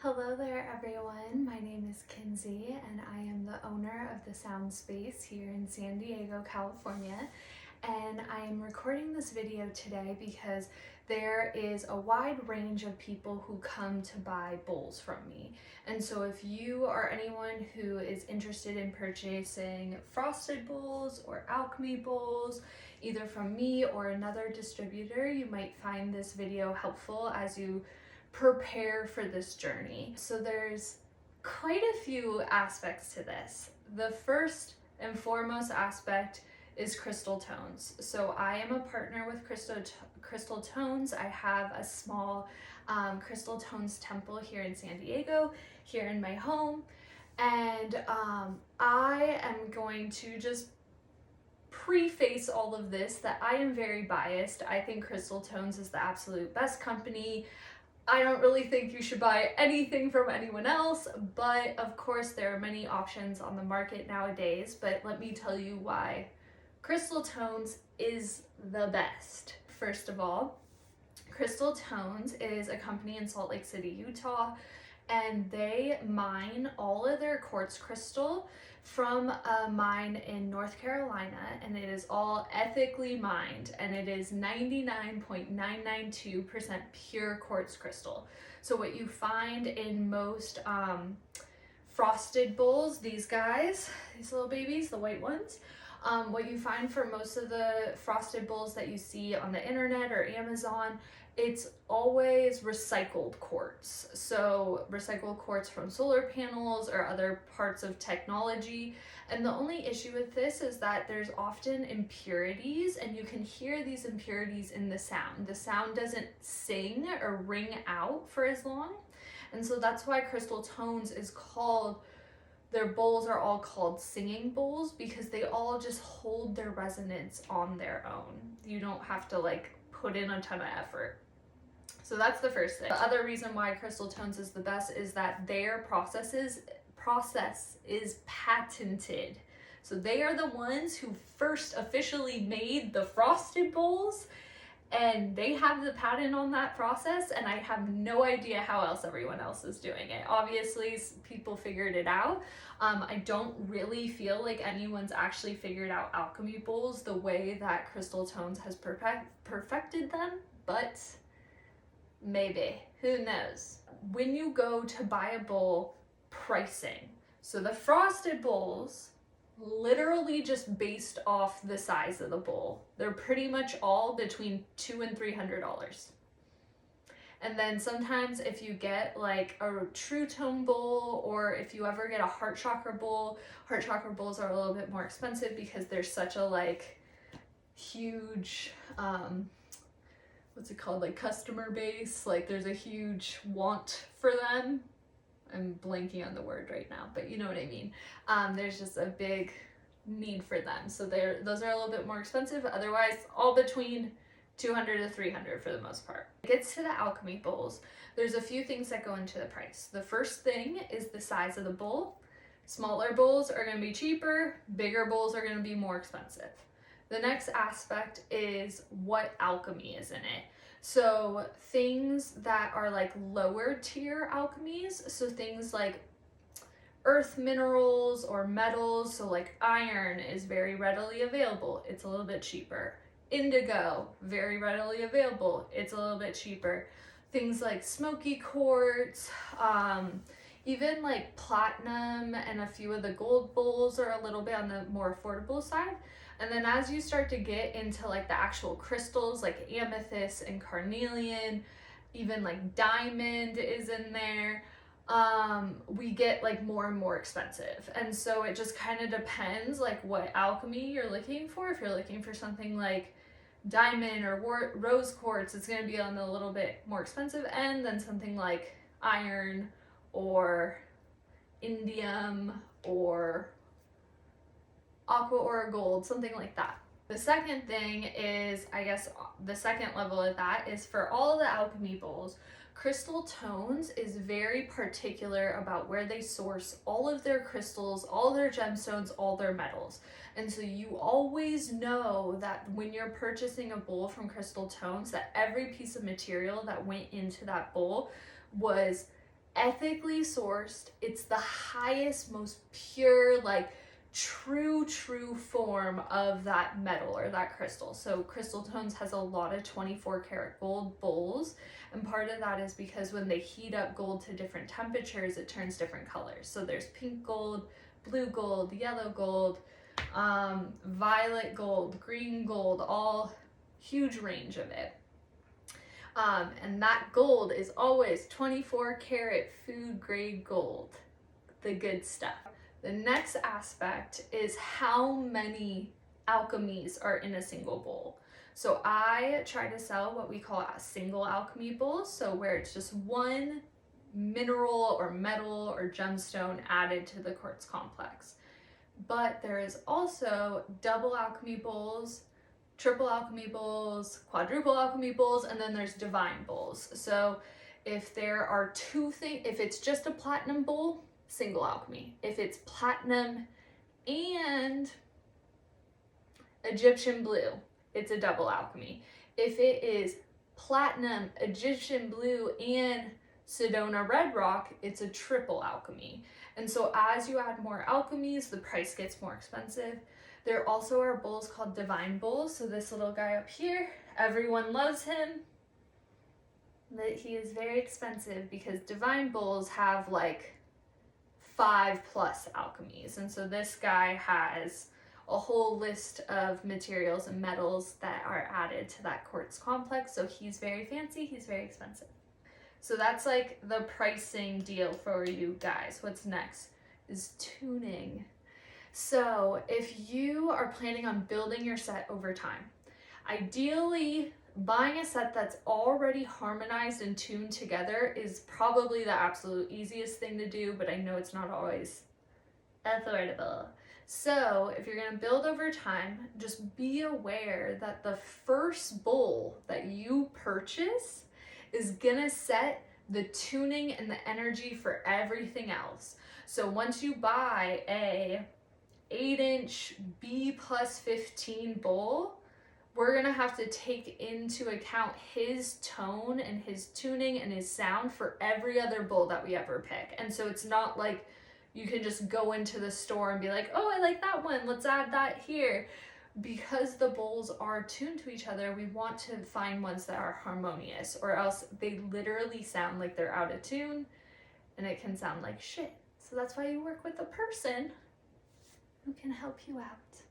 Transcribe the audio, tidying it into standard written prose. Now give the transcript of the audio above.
Hello there everyone, my name is Kinsey and I am the owner of the Sound Space here in San Diego, California. And I am recording this video today because there is a wide range of people who come to buy bowls from me. And so if you are anyone who is interested in purchasing frosted bowls or alchemy bowls, either from me or another distributor, you might find this video helpful as you prepare for this journey. So there's quite a few aspects to this. The first and foremost aspect is crystal tones. So I am a partner with Crystal Tones. I have a small crystal tones temple here in San Diego, here in my home, and I am going to just preface all of this that I am very biased. I think Crystal Tones is the absolute best company. I don't really think you should buy anything from anyone else, but of course there are many options on the market nowadays. But let me tell you why Crystal Tones is the best. First of all, Crystal Tones is a company in Salt Lake City, Utah, and they mine all of their quartz crystal from a mine in North Carolina, and it is all ethically mined, and it is 99.992% pure quartz crystal. So what you find in most frosted bowls, these guys, these little babies, the white ones, what you find for most of the frosted bowls that you see on the internet or Amazon, it's always recycled quartz. So recycled quartz from solar panels or other parts of technology. And the only issue with this is that there's often impurities, and you can hear these impurities in the sound. The sound doesn't sing or ring out for as long. And so that's why Crystal Tones is called, their bowls are all called singing bowls, because they all just hold their resonance on their own. You don't have to like put in a ton of effort. So that's the first thing. The other reason why Crystal Tones is the best is that their process is patented. So they are the ones who first officially made the frosted bowls, and they have the patent on that process, and I have no idea how else everyone else is doing it. Obviously, people figured it out. I don't really feel like anyone's actually figured out alchemy bowls the way that Crystal Tones has perfected them, but maybe, who knows? When you go to buy a bowl, pricing. So the frosted bowls, literally just based off the size of the bowl, they're pretty much all between $200 and $300. And then sometimes if you get like a true tone bowl, or if you ever get a heart chakra bowls are a little bit more expensive because there's such a like huge what's it called, like customer base, like there's a huge want for them. I'm blanking on the word right now, but you know what I mean. There's just a big need for them. So those are a little bit more expensive. Otherwise, all between $200 to $300 for the most part. It gets to the alchemy bowls. There's a few things that go into the price. The first thing is the size of the bowl. Smaller bowls are going to be cheaper. Bigger bowls are going to be more expensive. The next aspect is what alchemy is in it. So things that are like lower tier alchemies, so things like earth minerals or metals, so like iron is very readily available, it's a little bit cheaper. Indigo, very readily available, it's a little bit cheaper. Things like smoky quartz, even like platinum and a few of the gold bowls are a little bit on the more affordable side. And then as you start to get into like the actual crystals, like amethyst and carnelian, even like diamond is in there, we get like more and more expensive. And so it just kind of depends like what alchemy you're looking for. If you're looking for something like diamond or rose quartz, it's going to be on the little bit more expensive end than something like iron or indium or aqua or gold, something like that. The second thing is, I guess the second level of that is for all the alchemy bowls, Crystal Tones is very particular about where they source all of their crystals, all their gemstones, all their metals. And so you always know that when you're purchasing a bowl from Crystal Tones, that every piece of material that went into that bowl was ethically sourced. It's the highest, most pure, like true form of that metal or that crystal. So Crystal Tones has a lot of 24 karat gold bowls, and part of that is because when they heat up gold to different temperatures, it turns different colors. So there's pink gold, blue gold, yellow gold, violet gold, green gold, all huge range of it. And that gold is always 24 karat food grade gold, the good stuff. The next aspect is how many alchemies are in a single bowl. So I try to sell what we call a single alchemy bowl, so where it's just one mineral or metal or gemstone added to the quartz complex. But there is also double alchemy bowls, triple alchemy bowls, quadruple alchemy bowls, and then there's divine bowls. So if there are two things, if it's just a platinum bowl, single alchemy. If it's platinum and Egyptian blue, it's a double alchemy. If it is platinum, Egyptian blue, and Sedona red rock, it's a triple alchemy. And so as you add more alchemies, the price gets more expensive. There also are bowls called divine bowls. So this little guy up here, everyone loves him, but he is very expensive because divine bowls have like 5+ alchemies. And so this guy has a whole list of materials and metals that are added to that quartz complex. So he's very fancy, he's very expensive. So that's like the pricing deal for you guys. What's next is tuning. So if you are planning on building your set over time, ideally buying a set that's already harmonized and tuned together is probably the absolute easiest thing to do, but I know it's not always affordable. So if you're going to build over time, just be aware that the first bowl that you purchase is going to set the tuning and the energy for everything else. So once you buy a 8-inch B+15 bowl, we're gonna have to take into account his tone and his tuning and his sound for every other bowl that we ever pick. And so it's not like you can just go into the store and be like, oh, I like that one, let's add that here. Because the bowls are tuned to each other, we want to find ones that are harmonious, or else they literally sound like they're out of tune and it can sound like shit. So that's why you work with a person who can help you out.